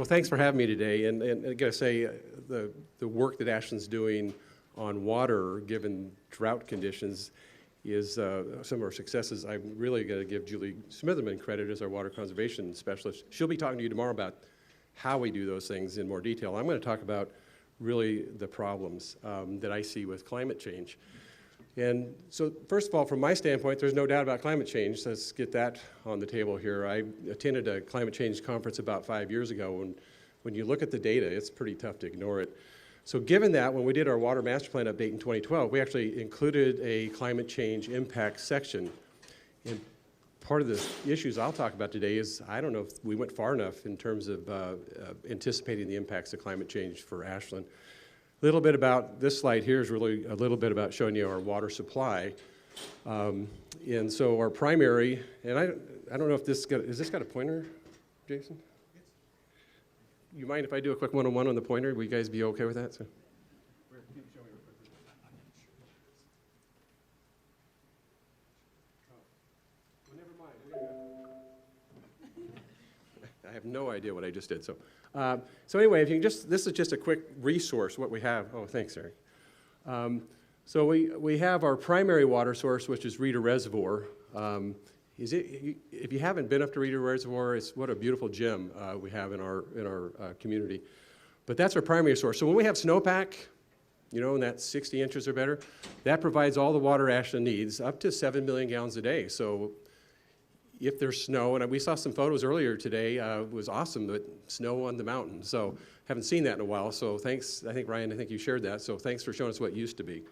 Well, thanks for having me today. And I gotta say, the work that Ashland's doing on water, given drought conditions, is some of our successes. I'm really gonna give Julie Smitherman credit as our water conservation specialist. She'll be talking to you tomorrow about how we do those things in more detail. I'm gonna talk about really the problems that I see with climate change. And so first of all, from my standpoint, there's no doubt about climate change. Let's get that on the table here. I attended a climate change conference about 5 years ago, and when you look at the data, it's pretty tough to ignore it. So given that, when we did our Water Master Plan update in 2012, we actually included a climate change impact section. And part of the issues I'll talk about today is I don't know if we went far enough in terms of anticipating the impacts of climate change for Ashland. A little bit about this slide here is really a little bit about showing you our water supply. And so our primary, and I don't know if this has this got a pointer, Jason? You mind if I do a quick one-on-one on the pointer? Will you guys be okay with that? So. I have no idea what I just did. So anyway, if you can this is just a quick resource, what we have. Oh, thanks, Eric. So we have our primary water source, which is Reeder Reservoir. If you haven't been up to Reeder Reservoir, it's what a beautiful gem we have in our community. But that's our primary source. So when we have snowpack, you know, and that's 60 inches or better, that provides all the water Ashland needs, up to 7 million gallons a day. So if there's snow, and we saw some photos earlier today, it was awesome, but snow on the mountain. So haven't seen that in a while, so thanks. I think, Ryan, you shared that, so thanks for showing us what it used to be.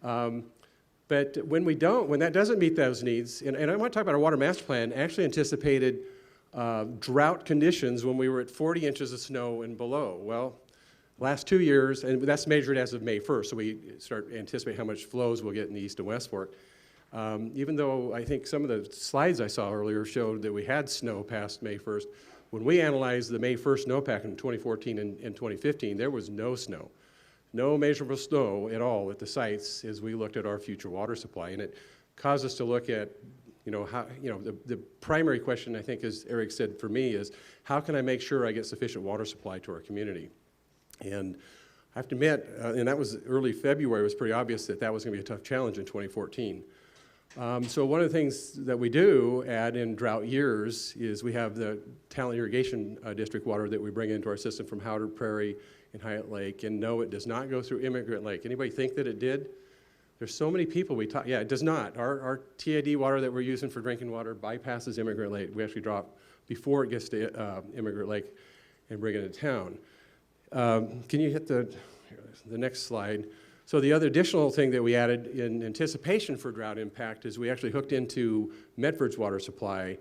But when that doesn't meet those needs, and I want to talk about our Water Master Plan, actually anticipated drought conditions when we were at 40 inches of snow and below. Well, last 2 years, and that's measured as of May 1st, so we start anticipating how much flows we'll get in the East and West Fork. Even though I think some of the slides I saw earlier showed that we had snow past May 1st, when we analyzed the May 1st snowpack in 2014 and 2015, there was no snow. No measurable snow at all at the sites as we looked at our future water supply. And it caused us to look at, the primary question, I think, as Eric said for me, is how can I make sure I get sufficient water supply to our community? And I have to admit, and that was early February, it was pretty obvious that was going to be a tough challenge in 2014. So one of the things that we do add in drought years is we have the Talent Irrigation District water that we bring into our system from Howard Prairie and Hyatt Lake, and no, it does not go through Immigrant Lake. Anybody think that it did? There's so many people we talk, yeah, it does not. Our TID water that we're using for drinking water bypasses Immigrant Lake. We actually drop before it gets to Immigrant Lake and bring it into town. Can you hit the next slide? So the other additional thing that we added in anticipation for drought impact is we actually hooked into Medford's water supply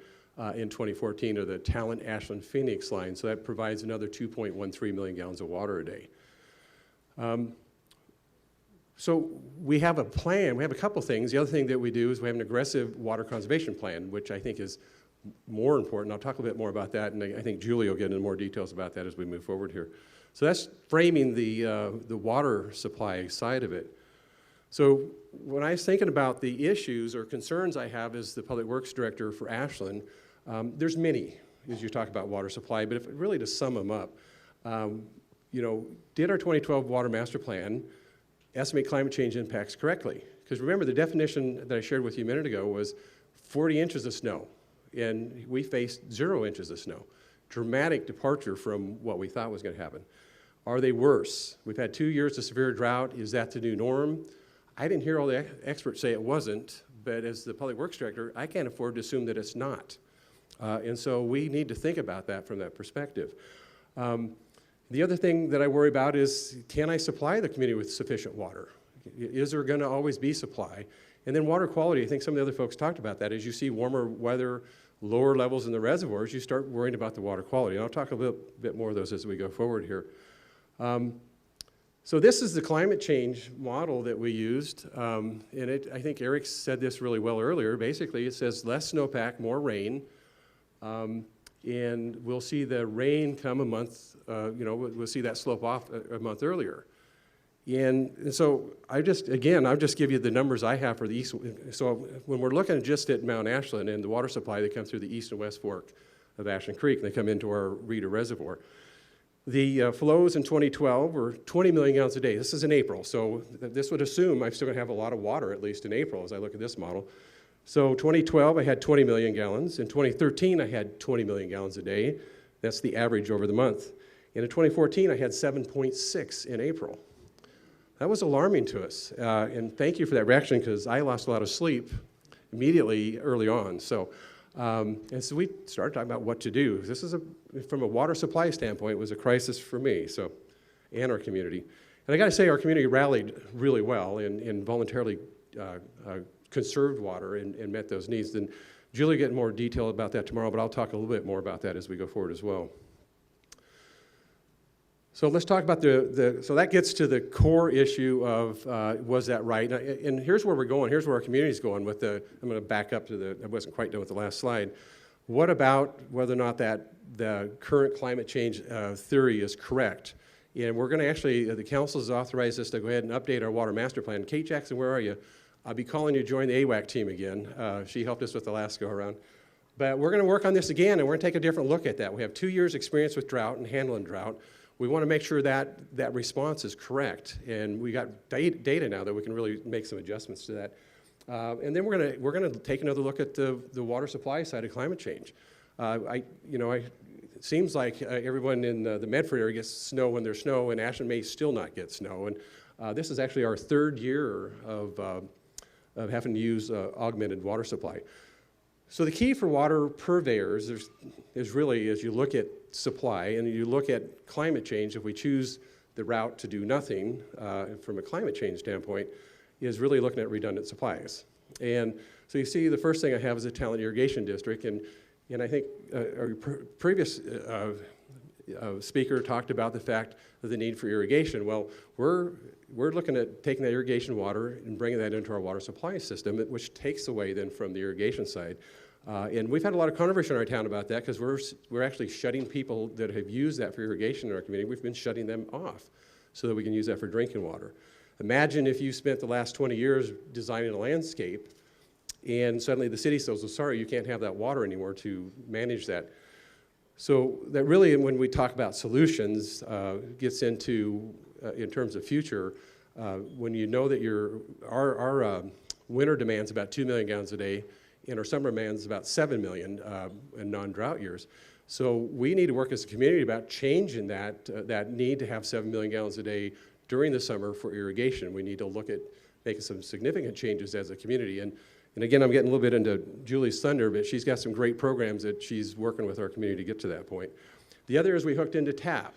in 2014, or the Talent Ashland Phoenix line. So that provides another 2.13 million gallons of water a day. So we have a plan, we have a couple things. The other thing that we do is we have an aggressive water conservation plan, which I think is more important. I'll talk a bit more about that, and I think Julie will get into more details about that as we move forward here. So that's framing the water supply side of it. So when I was thinking about the issues or concerns I have as the Public Works Director for Ashland, there's many as you talk about water supply, but if really to sum them up, did our 2012 Water Master Plan estimate climate change impacts correctly? Because remember, the definition that I shared with you a minute ago was 40 inches of snow, and we faced 0 inches of snow. Dramatic departure from what we thought was going to happen. Are they worse? We've had 2 years of severe drought. Is that the new norm? I didn't hear all the experts say it wasn't, but as the Public Works Director, I can't afford to assume that it's not. And so we need to think about that from that perspective. The other thing that I worry about is, can I supply the community with sufficient water? Is there going to always be supply? And then water quality, I think some of the other folks talked about that. As you see warmer weather, lower levels in the reservoirs, you start worrying about the water quality. And I'll talk a bit more of those as we go forward here. So this is the climate change model that we used. And I think Eric said this really well earlier. Basically, it says less snowpack, more rain. And we'll see the rain come a month, we'll see that slope off a month earlier. And so I'll just give you the numbers I have for the east. So when we're looking just at Mount Ashland and the water supply that comes through the east and west fork of Ashland Creek, and they come into our Reeder Reservoir, The flows in 2012 were 20 million gallons a day. This is in April, so this would assume I'm still going to have a lot of water, at least in April, as I look at this model. So 2012, I had 20 million gallons. In 2013, I had 20 million gallons a day. That's the average over the month. And in 2014, I had 7.6 in April. That was alarming to us, and thank you for that reaction, because I lost a lot of sleep immediately early on. And so we started talking about what to do. This is, from a water supply standpoint, it was a crisis for me, and our community. And I got to say, our community rallied really well and voluntarily conserved water and met those needs. And Julie will get more detail about that tomorrow, but I'll talk a little bit more about that as we go forward as well. So let's talk about so that gets to the core issue of, was that right? And here's where we're going. Here's where our community's going with I'm going to back up to I wasn't quite done with the last slide. What about whether or not the current climate change theory is correct? And we're going to actually, the council has authorized us to go ahead and update our water master plan. Kate Jackson, where are you? I'll be calling you to join the AWAC team again. She helped us with the last go around. But we're going to work on this again, and we're going to take a different look at that. We have 2 years experience with drought and handling drought. We want to make sure that response is correct, and we got data now that we can really make some adjustments to that. And then we're going to take another look at the water supply side of climate change. It seems like everyone in the Medford area gets snow when there's snow, and Ashland may still not get snow. And this is actually our 3rd year of having to use augmented water supply. So the key for water purveyors is really, as you look at supply and you look at climate change, if we choose the route to do nothing from a climate change standpoint, is really looking at redundant supplies. And so you see the first thing I have is a talent irrigation district, and I think our previous speaker talked about the fact of the need for irrigation. Well, we're looking at taking that irrigation water and bringing that into our water supply system, which takes away then from the irrigation side. And we've had a lot of controversy in our town about that, because we're actually shutting people that have used that for irrigation in our community. We've been shutting them off so that we can use that for drinking water. Imagine if you spent the last 20 years designing a landscape and suddenly the city says, well, sorry, you can't have that water anymore to manage that. So that really, when we talk about solutions, gets into, in terms of future, when you know that our winter demand's about 2 million gallons a day, and our summer demand's about 7 million in non-drought years. So we need to work as a community about changing that need to have 7 million gallons a day during the summer for irrigation. We need to look at making some significant changes as a community. And again, I'm getting a little bit into Julie's thunder, but she's got some great programs that she's working with our community to get to that point. The other is we hooked into TAP.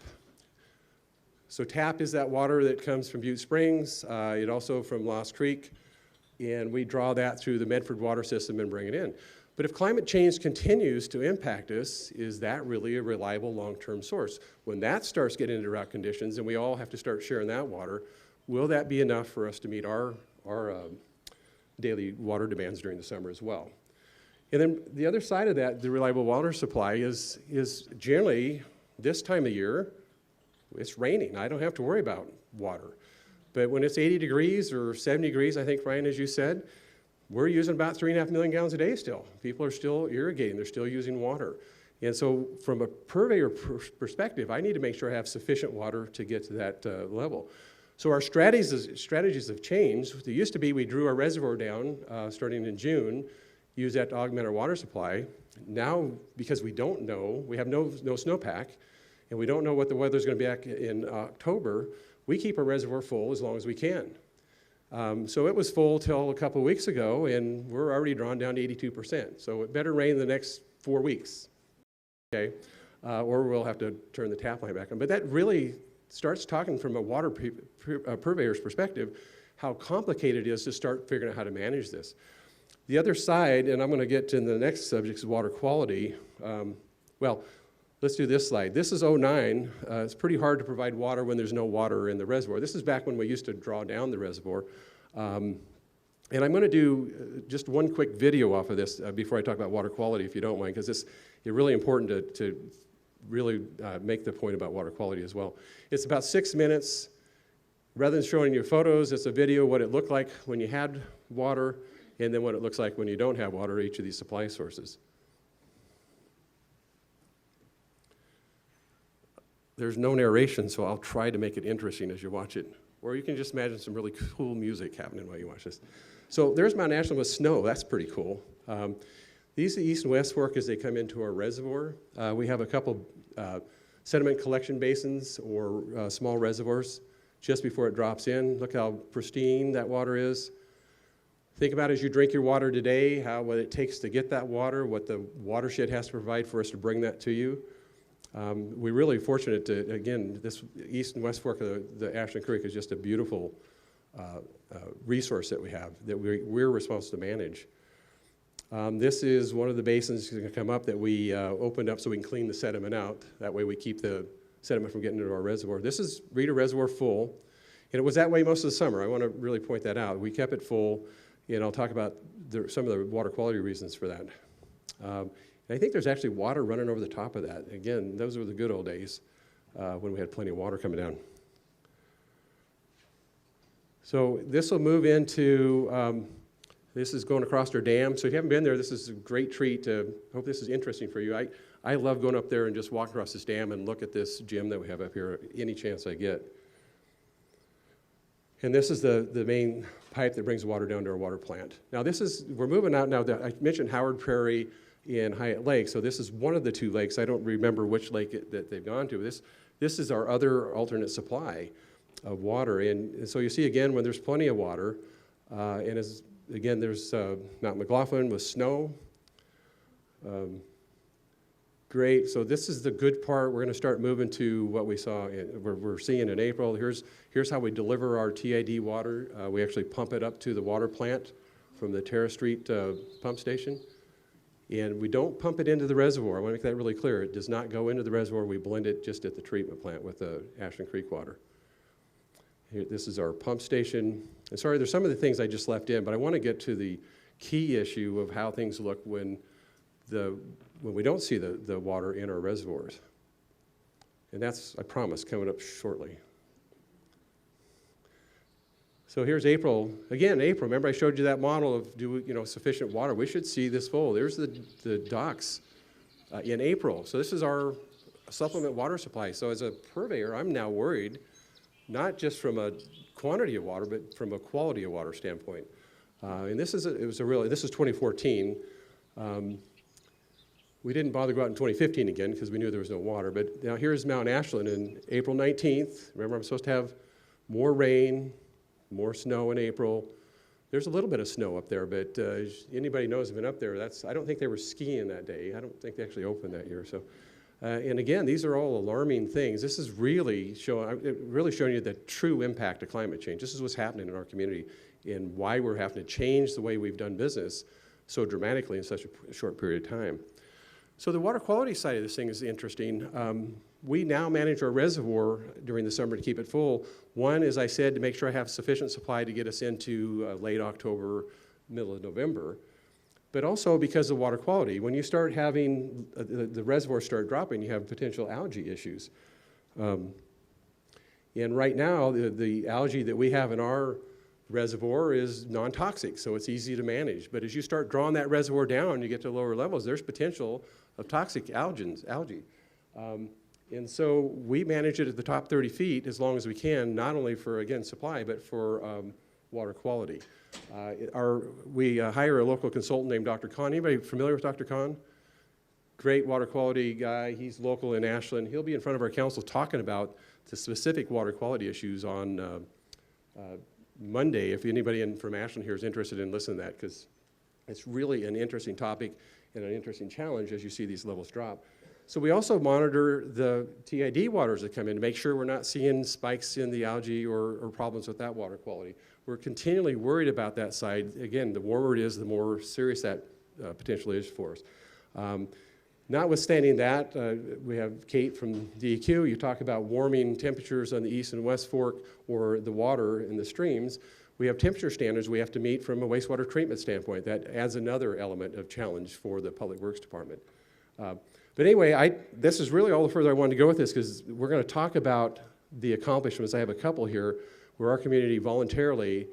So TAP is that water that comes from Butte Springs, it also from Lost Creek, and we draw that through the Medford water system and bring it in. But if climate change continues to impact us, is that really a reliable long-term source? When that starts getting into drought conditions and we all have to start sharing that water, will that be enough for us to meet our daily water demands during the summer as well? And then the other side of that, the reliable water supply, is generally this time of year, it's raining. I don't have to worry about water. But when it's 80 degrees or 70 degrees, I think, Ryan, as you said, we're using about 3.5 million gallons a day still. People are still irrigating. They're still using water. And so from a purveyor perspective, I need to make sure I have sufficient water to get to that level. So our strategies have changed. It used to be we drew our reservoir down starting in June, use that to augment our water supply. Now, because we don't know, we have no snowpack, and we don't know what the weather's going to be back in October, we keep our reservoir full as long as we can. So it was full till a couple weeks ago, and we're already drawn down to 82%. So it better rain the next 4 weeks, okay? Or we'll have to turn the tap line back on. But that really starts talking from a water purveyor's perspective, how complicated it is to start figuring out how to manage this. The other side, and I'm going to get to the next subject, is water quality. Well, let's do this slide. This is '09. It's pretty hard to provide water when there's no water in the reservoir. This is back when we used to draw down the reservoir. And I'm going to do just one quick video off of this before I talk about water quality, if you don't mind, because it's really important to really make the point about water quality as well. It's about 6 minutes. Rather than showing you photos, it's a video what it looked like when you had water, and then what it looks like when you don't have water, each of these supply sources. there's no narration, so I'll try to make it interesting as you watch it. Or you can just imagine some really cool music happening while you watch this. So there's Mount Ashland with snow. That's pretty cool. These are the East and West Fork as they come into our reservoir. We have a couple sediment collection basins or small reservoirs just before it drops in. Look how pristine that water is. Think about as you drink your water today, what it takes to get that water, what the watershed has to provide for us to bring that to you. We're really fortunate to, again, this East and West Fork of the Ashland Creek is just a beautiful resource that we have that we're responsible to manage. This is one of the basins that's going to come up that we opened up so we can clean the sediment out. That way we keep the sediment from getting into our reservoir. This is Rita Reservoir full, and it was that way most of the summer. I want to really point that out. We kept it full, and I'll talk about some of the water quality reasons for that. And I think there's actually water running over the top of that. Again, those were the good old days when we had plenty of water coming down. So this will move into, this is going across our dam. So if you haven't been there, this is a great treat. I hope this is interesting for you. I love going up there and just walk across this dam and look at this gym that we have up here any chance I get. And this is the main pipe that brings water down to our water plant. Now we're moving out now. I mentioned Howard Prairie in Hyatt Lake, so this is one of the two lakes. I don't remember which lake that they've gone to. This is our other alternate supply of water. And so you see again when there's plenty of water, and again there's Mount McLaughlin with snow. Great, so this is the good part. We're going to start moving to what we're seeing in April. Here's how we deliver our TID water. We actually pump it up to the water plant from the Terrace Street pump station. And we don't pump it into the reservoir. I want to make that really clear. It does not go into the reservoir. We blend it just at the treatment plant with the Ashland Creek water. Here, this is our pump station. And sorry, there's some of the things I just left in, but I want to get to the key issue of how things look when we don't see the water in our reservoirs. And that's, I promise, coming up shortly. So here's April. Again, April, remember I showed you that model of sufficient water. We should see this full. There's the docks in April. So this is our supplement water supply. So as a purveyor, I'm now worried, not just from a quantity of water, but from a quality of water standpoint. And this is 2014. We didn't bother to go out in 2015 again because we knew there was no water. But now here's Mount Ashland in April 19th. Remember, I'm supposed to have more rain, more snow in April. There's a little bit of snow up there, but anybody knows have been up there. I don't think they were skiing that day. I don't think they actually opened that year. So, and again, these are all alarming things. This is really showing you the true impact of climate change. This is what's happening in our community and why we're having to change the way we've done business so dramatically in such a short period of time. So the water quality side of this thing is interesting. We now manage our reservoir during the summer to keep it full. One, as I said, to make sure I have sufficient supply to get us into late October, middle of November. But also because of water quality. When you start having the reservoirs start dropping, you have potential algae issues. And right now, the algae that we have in our reservoir is non-toxic, so it's easy to manage. But as you start drawing that reservoir down, you get to lower levels, there's potential of toxic algae. And so we manage it at the top 30 feet as long as we can, not only for, again, supply, but for water quality. We hire a local consultant named Dr. Kahn. Anybody familiar with Dr. Kahn? Great water quality guy. He's local in Ashland. He'll be in front of our council talking about the specific water quality issues on Monday, if anybody from Ashland here is interested in listening to that, because it's really an interesting topic and an interesting challenge as you see these levels drop. So we also monitor the TID waters that come in to make sure we're not seeing spikes in the algae or problems with that water quality. We're continually worried about that side. Again, the warmer it is, the more serious that potentially is for us. Notwithstanding that, we have Kate from DEQ. You talk about warming temperatures on the East and West Fork or the water in the streams. We have temperature standards we have to meet from a wastewater treatment standpoint. That adds another element of challenge for the Public Works Department. But anyway, this is really all the further I wanted to go with this because we're going to talk about the accomplishments. I have a couple here where our community voluntarily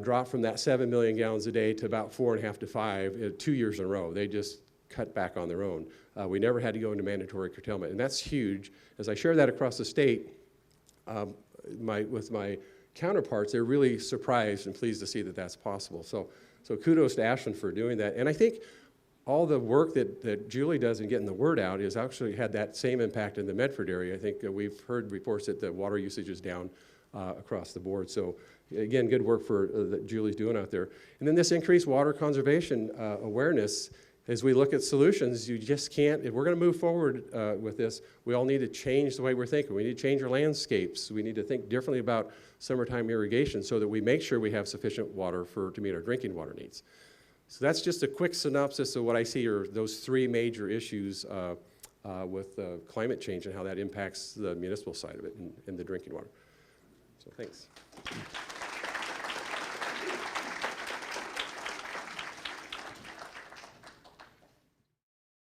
dropped from that 7 million gallons a day to about 4.5 to 5 2 years in a row. They just cut back on their own. We never had to go into mandatory curtailment, and that's huge. As I share that across the state, with my counterparts, they're really surprised and pleased to see that that's possible. So kudos to Ashland for doing that. And I think all the work that Julie does in getting the word out is actually had that same impact in the Medford area. I think we've heard reports that the water usage is down across the board. So again, good work that Julie's doing out there. And then this increased water conservation awareness. As we look at solutions, you just can't, if we're going to move forward with this, we all need to change the way we're thinking. We need to change our landscapes. We need to think differently about summertime irrigation so that we make sure we have sufficient water to meet our drinking water needs. So that's just a quick synopsis of what I see are those three major issues with climate change and how that impacts the municipal side of it and the drinking water. So thanks.